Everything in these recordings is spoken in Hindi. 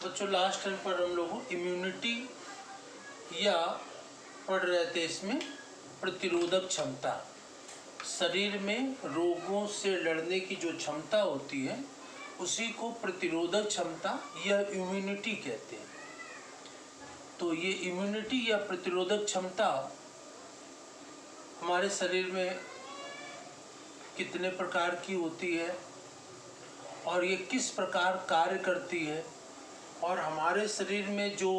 बच्चों लास्ट टाइम पर हम लोगों इम्यूनिटी या पढ़ रहे थे इसमें प्रतिरोधक क्षमता। शरीर में रोगों से लड़ने की जो क्षमता होती है उसी को प्रतिरोधक क्षमता या इम्यूनिटी कहते हैं। तो ये इम्यूनिटी या प्रतिरोधक क्षमता हमारे शरीर में कितने प्रकार की होती है और ये किस प्रकार कार्य करती है, और हमारे शरीर में जो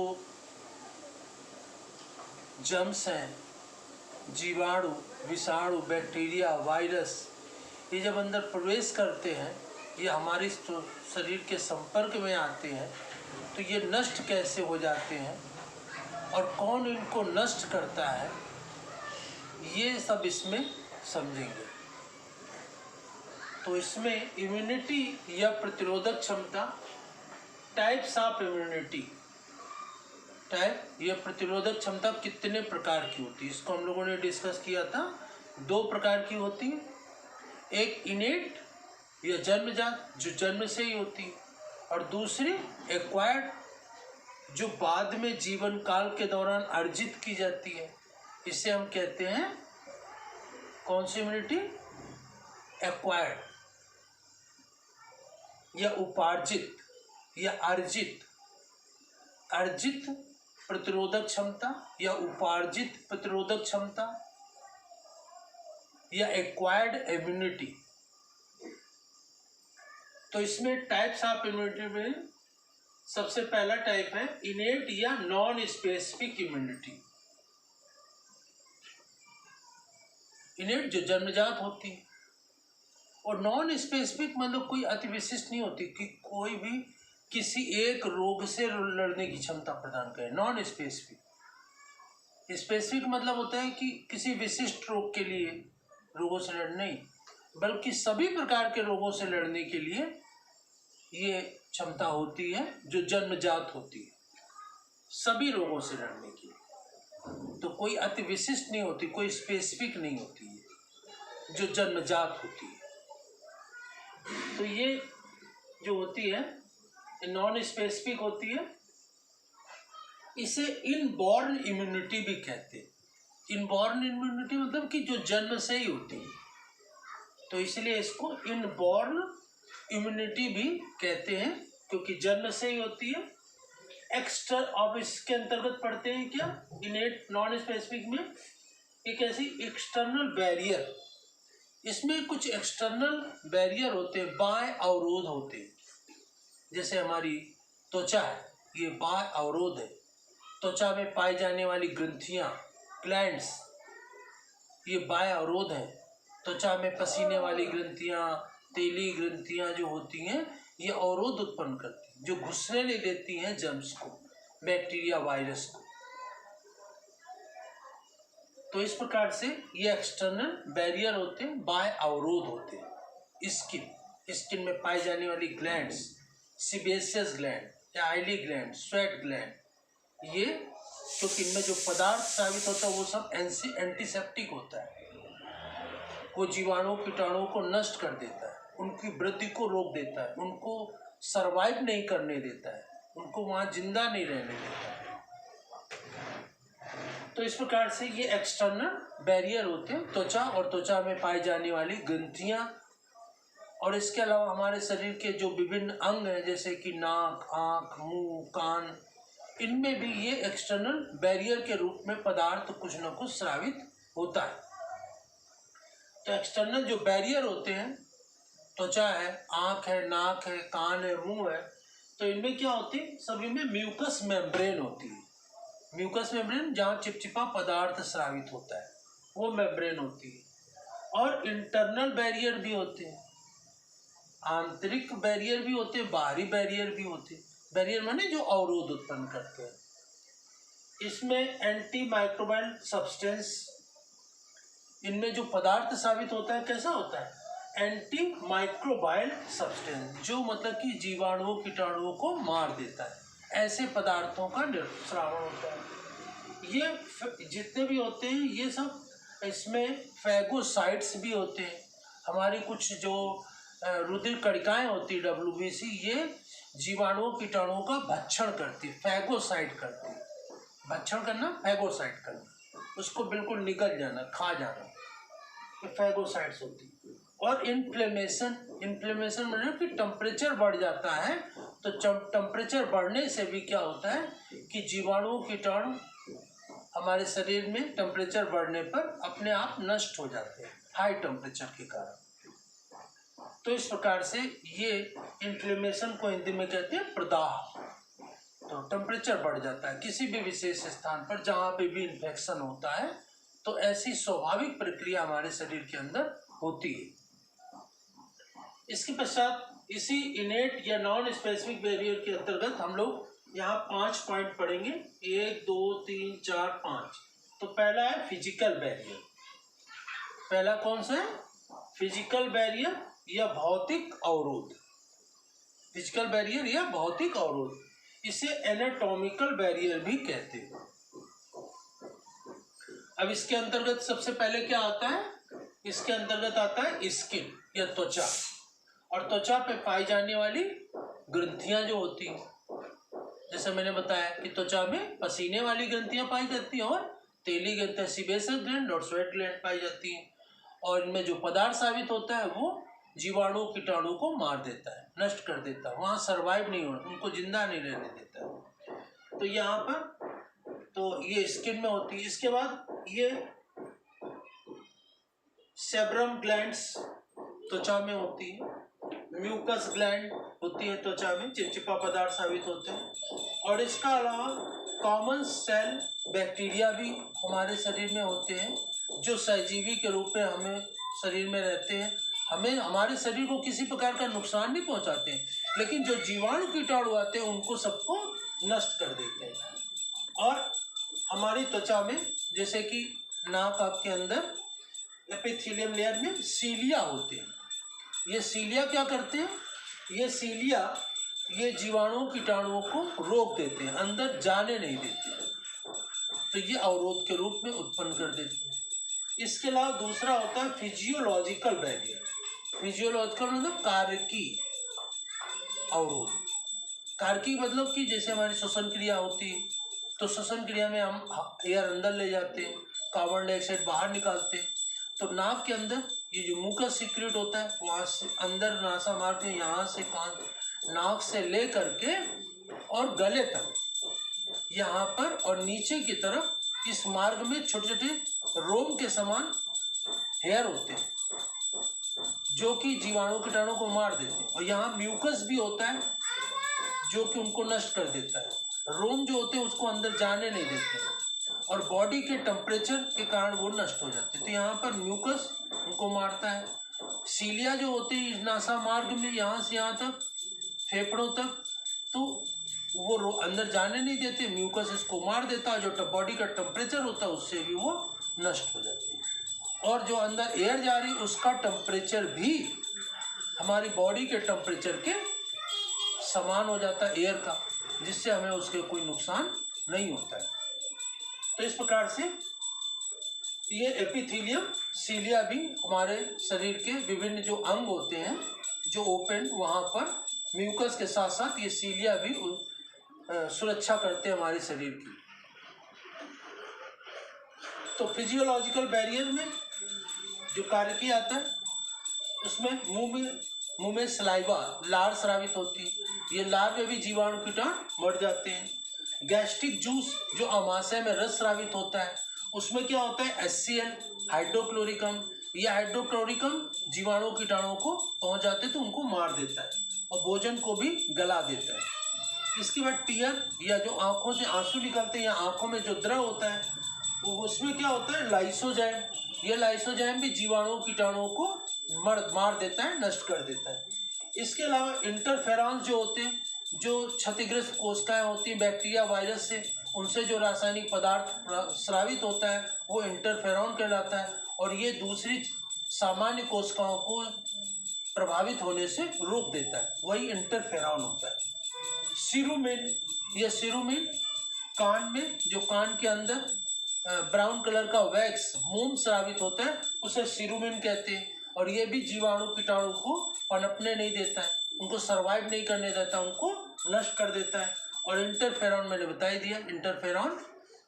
जर्म्स हैं, जीवाणु, विषाणु, बैक्टीरिया, वायरस, ये जब अंदर प्रवेश करते हैं, ये हमारे शरीर के संपर्क में आते हैं, तो ये नष्ट कैसे हो जाते हैं और कौन इनको नष्ट करता है, ये सब इसमें समझेंगे। तो इसमें इम्यूनिटी या प्रतिरोधक क्षमता, टाइप्स ऑफ इम्यूनिटी, टाइप या प्रतिरोधक क्षमता कितने प्रकार की होती है, इसको हम लोगों ने डिस्कस किया था। 2 प्रकार की होती है, एक इनेट या जन्मजात जो जन्म से ही होती है, और दूसरी एक्वायर्ड जो बाद में जीवन काल के दौरान अर्जित की जाती है। इसे हम कहते हैं कौन सी इम्यूनिटी? एक्वायर्ड या उपार्जित या अर्जित। अर्जित प्रतिरोधक क्षमता या उपार्जित प्रतिरोधक क्षमता या एक्वायर्ड इम्यूनिटी। तो इसमें टाइप्स ऑफ इम्यूनिटी में सबसे पहला टाइप है इनेट या नॉन स्पेसिफिक इम्यूनिटी। इनेट जो जन्मजात होती है, और नॉन स्पेसिफिक मतलब कोई अति विशिष्ट नहीं होती कि कोई भी किसी एक रोग से लड़ने की क्षमता प्रदान करे। नॉन स्पेसिफिक, स्पेसिफिक मतलब होता है कि किसी विशिष्ट रोग के लिए रोगों से लड़ने नहीं, बल्कि सभी प्रकार के रोगों से लड़ने के लिए ये क्षमता होती है जो जन्मजात होती है, सभी रोगों से लड़ने की। तो कोई अति विशिष्ट नहीं होती, कोई स्पेसिफिक नहीं होती है, जो जन्मजात होती है। तो ये जो होती है नॉन स्पेसिफिक होती है। इसे इनबॉर्न इम्यूनिटी भी कहते हैं। इनबॉर्न इम्यूनिटी मतलब कि जो जन्म से ही होती है, तो इसलिए इसको इनबॉर्न इम्यूनिटी भी कहते हैं, क्योंकि जन्म से ही होती है। एक्स्ट्रा अब इसके अंतर्गत पढ़ते हैं क्या इनेट नॉन स्पेसिफिक में, एक ऐसी एक्सटर्नल बैरियर, इसमें कुछ एक्सटर्नल बैरियर होते हैं, बाह्य अवरोध होते हैं। जैसे हमारी त्वचा है, ये बाह्य अवरोध है। त्वचा में पाई जाने वाली ग्रंथियां, ग्लैंड्स, ये बाह्य अवरोध है। त्वचा में पसीने वाली ग्रंथियां, तेली ग्रंथियां जो होती हैं, ये अवरोध उत्पन्न करती हैं, जो घुसने नहीं देती हैं जर्म्स को, बैक्टीरिया, वायरस को। तो इस प्रकार से ये एक्सटर्नल बैरियर होते हैं, बाह्य अवरोध होते हैं। स्किन में पाई जाने वाली ग्लैंड्स, सीबेशियस ग्लैंड या आइली ग्लैंड, स्वेट ग्लैंड, ये क्योंकि इनमें जो पदार्थ स्रावित होता है वो सब एंटीसेप्टिक होता है, वो जीवाणु कीटाणुओं को नष्ट कर देता है, उनकी वृद्धि को रोक देता है, उनको सरवाइव नहीं करने देता है, उनको वहाँ जिंदा नहीं रहने देता है। तो इस प्रकार से ये एक्सटर्नल बैरियर होते हैं, त्वचा और त्वचा में पाई जाने वाली ग्रंथियां। और इसके अलावा हमारे शरीर के जो विभिन्न अंग हैं, जैसे कि नाक, आँख, मुंह, कान, इनमें भी ये एक्सटर्नल बैरियर के रूप में पदार्थ कुछ न कुछ स्रावित होता है। तो एक्सटर्नल जो बैरियर होते हैं, त्वचा है, आँख है, नाक है, कान है, मुंह है, तो इनमें क्या होती है, सभी में म्यूकस मेम्ब्रेन होती है। म्यूकस मेम्ब्रेन जहाँ चिपचिपा पदार्थ स्रावित होता है, वो मेम्ब्रेन होती है। और इंटरनल बैरियर भी होते हैं, आंतरिक बैरियर भी होते हैं, बाहरी बैरियर भी होते हैं। बैरियर माने जो अवरोध उत्पन्न करते हैं। इसमें एंटी माइक्रोबाइल सब्सटेंस, इनमें जो पदार्थ साबित होता है कैसा होता है, एंटी माइक्रोबाइल सब्सटेंस, जो मतलब कि जीवाणुओं कीटाणुओं को मार देता है, ऐसे पदार्थों का स्रावण होता है। ये जितने भी होते हैं ये सब, इसमें फैगोसाइट्स भी होते हैं। हमारी कुछ जो रुधिर कणिकाएं होती है WBC, ये जीवाणुओं कीटाणुओं का भक्षण करती, फैगोसाइड करती। भक्षण करना, फैगोसाइड करना, उसको बिल्कुल निगल जाना, खा जाना, ये फैगोसाइड्स होती। और इन्फ्लेमेशन, इन्फ्लेमेशन मतलब कि टेम्परेचर बढ़ जाता है। तो टेम्परेचर बढ़ने से भी क्या होता है कि जीवाणु कीटाणु हमारे शरीर में टेम्परेचर बढ़ने पर अपने आप नष्ट हो जाते हैं हाई टेम्परेचर के कारण। तो इस प्रकार से ये इन्फ्लेमेशन को हिंदी में कहते हैं प्रदाह। तो टेम्परेचर बढ़ जाता है किसी भी विशेष स्थान पर जहाँ पे भी इन्फेक्शन होता है, तो ऐसी स्वाभाविक प्रक्रिया हमारे शरीर के अंदर होती है। इसके पश्चात इसी इनेट या नॉन स्पेसिफिक बैरियर के अंतर्गत हम लोग यहाँ 5 पॉइंट पढ़ेंगे, 1 2 3 4 5। तो पहला है फिजिकल बैरियर। पहला कौन सा है? फिजिकल बैरियर या भौतिक अवरोध। फिजिकल बैरियर या भौतिक अवरोध, इसे एनाटॉमिकल बैरियर भी कहते हैं। अब इसके अंतर्गत सबसे पहले क्या आता है? इसके अंतर्गत आता है स्किन या त्वचा, और त्वचा पे पाई जाने वाली ग्रंथियां जो होती हैं, जैसे मैंने बताया कि त्वचा में पसीने वाली ग्रंथियां पाई जाती हैं और तेली ग्रंथियां, सीबेसियस ग्लैंड और स्वेट ग्लैंड पाई जाती हैं। और इनमें जो पदार्थ साबित होता है वो जीवाणु कीटाणु को मार देता है, नष्ट कर देता है, वहाँ सर्वाइव नहीं होता, उनको जिंदा नहीं रहने देता है। तो यहाँ पर तो ये स्किन में होती है। इसके बाद ये सेब्रम ग्लैंड्स त्वचा में होती है, म्यूकस ग्लैंड होती है त्वचा में, चिपचिपा पदार्थ साबित होते हैं। और इसका अलावा कॉमन सेल बैक्टीरिया भी हमारे शरीर में होते हैं, जो सहजीवी के रूप में हमें शरीर में रहते हैं, हमें हमारे शरीर को किसी प्रकार का नुकसान नहीं पहुंचाते हैं, लेकिन जो जीवाणु कीटाणु आते हैं उनको सबको नष्ट कर देते हैं। और हमारी त्वचा में जैसे कि नाक आपके अंदर एपिथेलियम लेयर में सीलिया होते हैं। ये सीलिया क्या करते हैं? ये सीलिया ये जीवाणु कीटाणुओं को रोक देते हैं, अंदर जाने नहीं देते, तो ये अवरोध के रूप में उत्पन्न कर देते हैं। इसके अलावा दूसरा होता है फिजियोलॉजिकल बैरियर। फिजियोलॉजिकल मतलब कार्की अवरोध। कार्की मतलब कि जैसे हमारी श्वसन क्रिया होती है, तो श्वसन क्रिया में हम एयर अंदर ले जाते हैं, कार्बन डाइऑक्साइड बाहर निकालते हैं। तो नाक के अंदर ये जो मुकस सीक्रेट होता है, वहाँ से अंदर नासा मार के यहाँ से कान नाक से ले करके और गले तक, यहाँ पर और नीचे की तरफ इस मार्ग में छोटे छोटे रोम के समान हेयर होते हैं, जो कि जीवाणु कीटाणु को मार देते हैं। और यहाँ म्यूकस भी होता है जो कि उनको नष्ट कर देता है। रोम जो होते हैं उसको अंदर जाने नहीं देते हैं, और बॉडी के टेम्परेचर के कारण वो नष्ट हो जाते हैं। तो यहाँ पर म्यूकस उनको मारता है। सीलिया जो होते हैं इस नासा मार्ग में यहाँ से यहाँ तक फेफड़ों तक, तो वो अंदर जाने नहीं देते, म्यूकस इसको मार देता है। जो बॉडी का टेम्परेचर होता है उससे भी वो नष्ट हो जाते हैं। और जो अंदर एयर जा रही है उसका टेम्परेचर भी हमारी बॉडी के टेम्परेचर के समान हो जाता है एयर का, जिससे हमें उसके कोई नुकसान नहीं होता है। तो इस प्रकार से ये एपिथेलियम सीलिया भी हमारे शरीर के विभिन्न जो अंग होते हैं जो ओपन, वहाँ पर म्यूकस के साथ साथ ये सीलिया भी सुरक्षा करते हैं हमारे शरीर की। तो फिजियोलॉजिकल बैरियर में जो कार्की आता है उसमें मुंह में सलाइवा, लार स्रावित होती है। ये लार में भी जीवाणु कीटाणु मर जाते हैं। गैस्ट्रिक जूस जो अमाशय में रस स्रावित होता है उसमें क्या होता है? HCl हाइड्रोक्लोरिकम, यह हाइड्रोक्लोरिकम जीवाणु कीटाणुओं को पहुंच जाते तो उनको मार देता है और भोजन को भी गला देता है। इसके बाद टीयर या जो आंखों से आंसू निकलते हैं या आंखों में जो द्रव होता है वो उसमें क्या होता है? लाइसोजाइम। ये लाइसोजाइम भी जीवाणु कीटाणुओं को मार देता है, नष्ट कर देता है। इसके अलावा इंटरफेरॉन्स जो होते हैं, जो क्षतिग्रस्त कोशिकाएं होती हैं बैक्टीरिया वायरस से, उनसे जो रासायनिक पदार्थ स्रावित होता है वो इंटरफेरॉन कहलाता है, और ये दूसरी सामान्य कोशिकाओं को प्रभावित होने से रोक देता है, वही इंटरफेरॉन होता है। सीरुमिन, यह सीरुमिन कान में, जो कान के अंदर ब्राउन कलर का वैक्स मोम स्रावित होता है उसे सीरुमिन कहते हैं, और ये भी जीवाणु कीटाणु को पनपने नहीं देता है, उनको सर्वाइव नहीं करने देता, उनको नष्ट कर देता है। और इंटरफेरॉन मैंने बता ही दिया, इंटरफेरॉन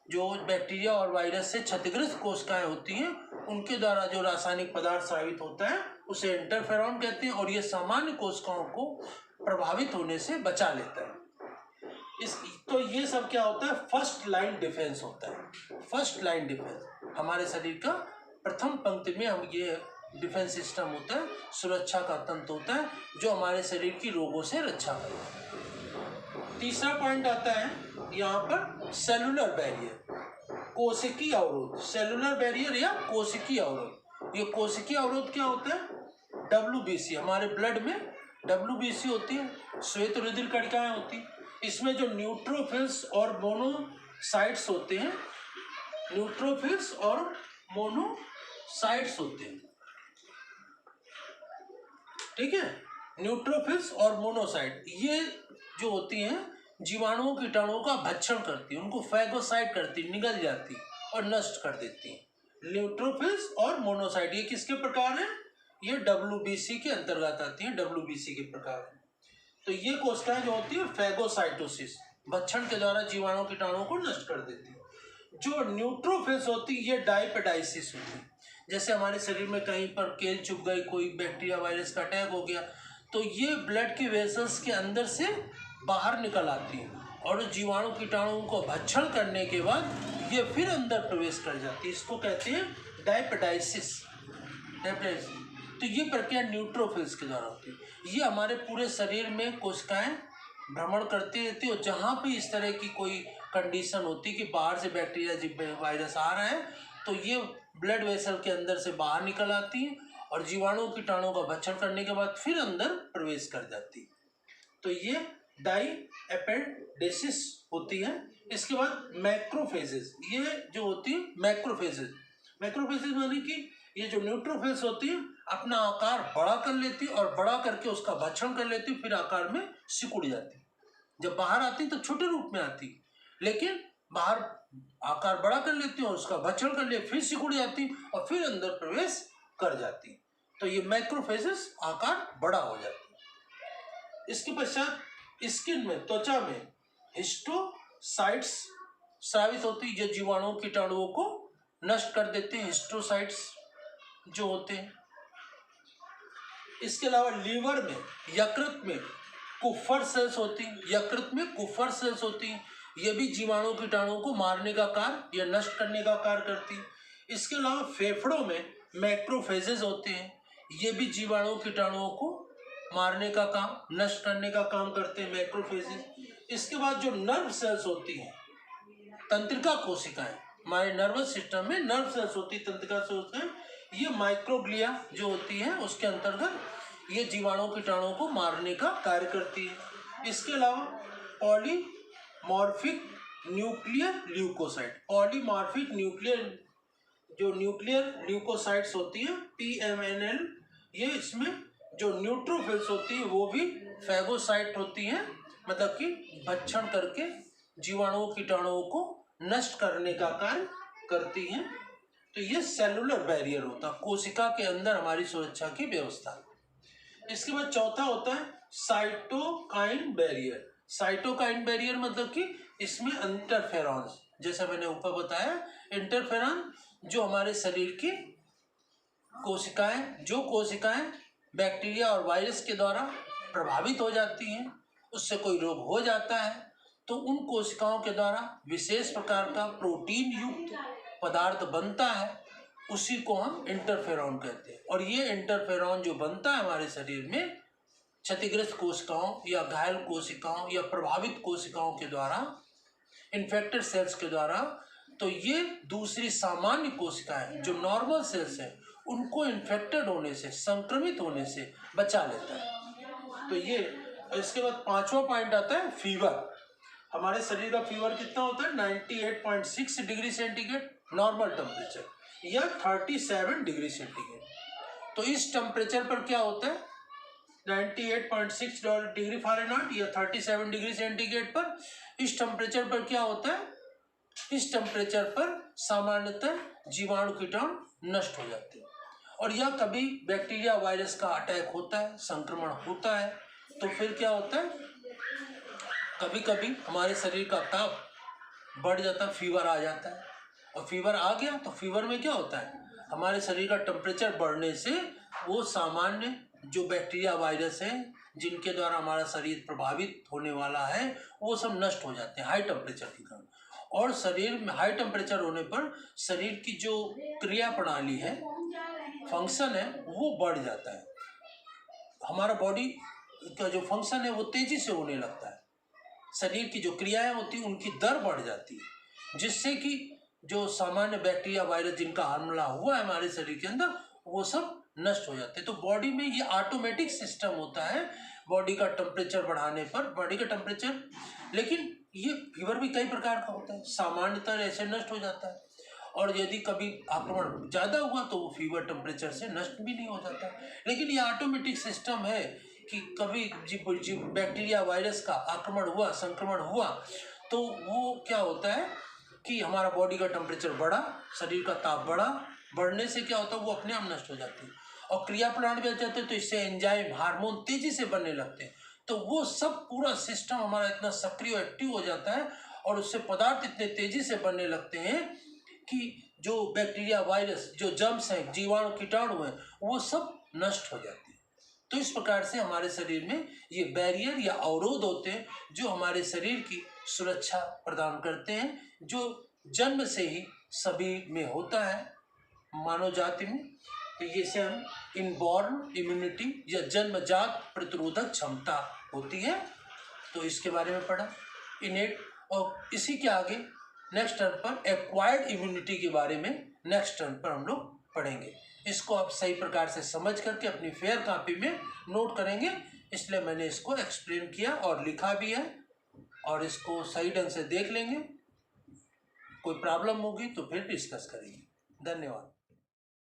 जो बैक्टीरिया और वायरस से क्षतिग्रस्त कोशिकाएं होती हैं उनके द्वारा जो रासायनिक पदार्थ स्रावित होता है उसे इंटरफेरॉन कहते हैं, और ये सामान्य कोशिकाओं को प्रभावित होने से बचा लेता है। तो ये सब क्या होता है, फर्स्ट लाइन डिफेंस होता है। फर्स्ट लाइन डिफेंस हमारे शरीर का प्रथम पंक्ति में हम ये डिफेंस सिस्टम होता है, सुरक्षा का तंत्र होता है जो हमारे शरीर की रोगों से रक्षा करता है। तीसरा पॉइंट आता है यहाँ पर सेलुलर बैरियर, कोशिकीय अवरोध। सेलुलर बैरियर या कोशिकीय अवरोध। ये कोशिकीय अवरोध क्या होता है, WBC, हमारे ब्लड में WBC होती है, श्वेत रुधिर कणिकाएं होती हैं। इसमें जो न्यूट्रोफिल्स और मोनोसाइट्स होते हैं, न्यूट्रोफिल्स और मोनोसाइट्स होते हैं, ठीक है। न्यूट्रोफिल्स और मोनोसाइट ये जो होती हैं जीवाणुओं कीटाणुओं का भक्षण करती है, उनको फैगोसाइट करती, निगल जाती और नष्ट कर देती है। न्यूट्रोफिल्स और मोनोसाइट ये किसके प्रकार हैं, ये WBC के अंतर्गत आती हैं, WBC के प्रकार हैं। तो ये कोशिकाएं जो होती है फैगोसाइटोसिस, भक्षण के द्वारा जीवाणु कीटाणुओं को नष्ट कर देती है। जो न्यूट्रोफिल्स होती है ये डायपेडाइसिस होती है। जैसे हमारे शरीर में कहीं पर केल चुभ गई, कोई बैक्टीरिया वायरस का अटैक हो गया, तो ये ब्लड के वेसल्स के अंदर से बाहर निकल आती है और जीवाणु कीटाणुओं को भक्षण करने के बाद ये फिर अंदर प्रवेश कर जाती है। इसको कहते हैं डायपेडाइसिस। तो ये प्रक्रिया न्यूट्रोफिल्स के द्वारा होती है। ये हमारे पूरे शरीर में कोशिकाएं भ्रमण करती रहती है और जहाँ पे इस तरह की कोई कंडीशन होती है कि बाहर से बैक्टीरिया वायरस आ रहा है तो ये ब्लड वेसल के अंदर से बाहर निकल आती है और जीवाणु कीटाणुओं का भक्षण करने के बाद फिर अंदर प्रवेश कर जाती है। तो ये डायपेडेसिस होती है। इसके बाद मैक्रोफेजेस, ये जो होती है मैक्रोफेजेस, मैक्रोफेजेस माने कि ये जो न्यूट्रोफिल्स होती है अपना आकार बड़ा कर लेती है और बड़ा करके उसका भक्षण कर लेती है, फिर आकार में सिकुड़ जाती है। जब बाहर आती तो छोटे रूप में आती, लेकिन बाहर आकार बड़ा कर लेती है और उसका भक्षण कर ले, फिर सिकुड़ जाती और फिर अंदर प्रवेश कर जाती। तो ये मैक्रोफेजेस आकार बड़ा हो जाती है। इसके पश्चात स्किन में, त्वचा में हिस्टोसाइट्स स्रावित होती है जो जीवाणुओं कीटाणुओं को नष्ट कर देते हैं, हिस्टोसाइट्स जो होते हैं। इसके अलावा लीवर में, यकृत में कुफर सेल्स होती हैं, यकृत में कुफर सेल्स होती हैं, ये भी जीवाणु कीटाणुओं को मारने का कार्य या नष्ट करने का कार्य करती है। इसके अलावा फेफड़ों में मैक्रोफेजेस होते हैं, ये भी जीवाणु कीटाणुओं को मारने का काम, नष्ट करने का काम करते हैं, मैक्रोफेजेस। इसके बाद जो नर्व सेल्स होती हैं, तंत्रिका कोशिकाएं, हमारे नर्वस सिस्टम में नर्व सेल्स होती है, तंत्रिका कोशिकाएं, ये माइक्रोग्लिया जो होती है उसके अंतर्गत ये जीवाणु कीटाणुओं को मारने का कार्य करती है। इसके अलावा polymorphic nuclear leukocyte, polymorphic nuclear जो न्यूक्लियर ल्यूकोसाइट्स होती है PMNL, ये इसमें जो न्यूट्रोफिल्स होती है वो भी फैगोसाइट होती हैं, मतलब कि भक्षण करके जीवाणुओं कीटाणुओं को नष्ट करने का कार्य करती हैं। तो ये सेलुलर बैरियर होता है, कोशिका के अंदर हमारी सुरक्षा की व्यवस्था। इसके बाद चौथा होता है साइटोकाइन बैरियर। साइटोकाइन बैरियर मतलब कि इसमें इंटरफेरॉन्स, जैसा मैंने ऊपर बताया, इंटरफेरॉन जो हमारे शरीर की कोशिकाएं, जो कोशिकाएं बैक्टीरिया और वायरस के द्वारा प्रभावित हो जाती हैं, उससे कोई रोग हो जाता है तो उन कोशिकाओं के द्वारा विशेष प्रकार का प्रोटीन युक्त पदार्थ बनता है, उसी को हम इंटरफेरॉन कहते हैं। और ये इंटरफेरॉन जो बनता है हमारे शरीर में क्षतिग्रस्त कोशिकाओं या घायल कोशिकाओं या प्रभावित कोशिकाओं के द्वारा, इन्फेक्टेड सेल्स के द्वारा, तो ये दूसरी सामान्य कोशिकाएं जो नॉर्मल सेल्स हैं उनको इन्फेक्टेड होने से, संक्रमित होने से बचा लेता है। तो ये, इसके बाद पांचवा पॉइंट आता है फीवर। हमारे शरीर का फीवर कितना होता है, 98.6 डिग्री सेंटीग्रेड नॉर्मल टेम्परेचर या 37 डिग्री सेंटीग्रेड। तो इस टेम्परेचर पर क्या होता है, 98.6 डिग्री फ़ारेनहाइट या 37 डिग्री सेंटीग्रेड पर, इस टेम्परेचर पर क्या होता है, इस टेम्परेचर पर सामान्यतः जीवाणु कीटाणु नष्ट हो जाते हैं। और या कभी बैक्टीरिया वायरस का अटैक होता है, संक्रमण होता है, तो फिर क्या होता है, कभी कभी हमारे शरीर का ताप बढ़ जाता है, फीवर आ जाता है। और फीवर आ गया तो फीवर में क्या होता है, हमारे शरीर का टेम्परेचर बढ़ने से वो सामान्य जो बैक्टीरिया वायरस है जिनके द्वारा हमारा शरीर प्रभावित होने वाला है वो सब नष्ट हो जाते हैं हाई टेम्परेचर के कारण। और शरीर में हाई टेम्परेचर होने पर शरीर की जो क्रिया प्रणाली है, फंक्शन है, वो बढ़ जाता है। हमारा बॉडी का जो फंक्शन है वो तेजी से होने लगता है। शरीर की जो क्रियाएं होती हैं उनकी दर बढ़ जाती है, जिससे कि जो सामान्य बैक्टीरिया वायरस जिनका हमला हुआ है हमारे शरीर के अंदर वो सब नष्ट हो जाते हैं। तो बॉडी में ये ऑटोमेटिक सिस्टम होता है बॉडी का टेम्परेचर बढ़ाने पर, बॉडी का टेम्परेचर। लेकिन ये फीवर भी कई प्रकार का होता है, सामान्यतः ऐसे नष्ट हो जाता है। और यदि कभी आक्रमण ज़्यादा हुआ तो वो फीवर टेम्परेचर से नष्ट भी नहीं हो जाता। लेकिन ये ऑटोमेटिक सिस्टम है कि कभी जीव बैक्टीरिया वायरस का आक्रमण हुआ, संक्रमण हुआ, तो वो क्या होता है कि हमारा बॉडी का टेम्परेचर बढ़ा, शरीर का ताप बढ़ा, बढ़ने से क्या होता है वो अपने आप नष्ट हो जाती है। और क्रिया प्रणाली बढ़ जाते हैं तो इससे एंजाइम, हार्मोन तेजी से बनने लगते हैं। तो वो सब पूरा सिस्टम हमारा इतना सक्रिय एक्टिव हो जाता है और उससे पदार्थ इतने तेजी से बनने लगते हैं कि जो बैक्टीरिया वायरस, जो जर्म्स हैं, जीवाणु कीटाणु हैं, वो सब नष्ट हो जाते हैं। तो इस प्रकार से हमारे शरीर में ये बैरियर या अवरोध होते हैं जो हमारे शरीर की सुरक्षा प्रदान करते हैं, जो जन्म से ही सभी में होता है मानव जाति में। तो ये से हम इनबॉर्न इम्यूनिटी या जन्मजात प्रतिरोधक क्षमता होती है। तो इसके बारे में पढ़ा इनेट। और इसी के आगे नेक्स्ट टर्म पर एक्वायर्ड इम्यूनिटी के बारे में नेक्स्ट टर्म पर हम लोग पढ़ेंगे। इसको आप सही प्रकार से समझ करके अपनी फेयर कॉपी में नोट करेंगे, इसलिए मैंने इसको एक्सप्लेन किया और लिखा भी है। और इसको सही ढंग से देख लेंगे, कोई प्रॉब्लम होगी तो फिर डिस्कस करेंगे। धन्यवाद।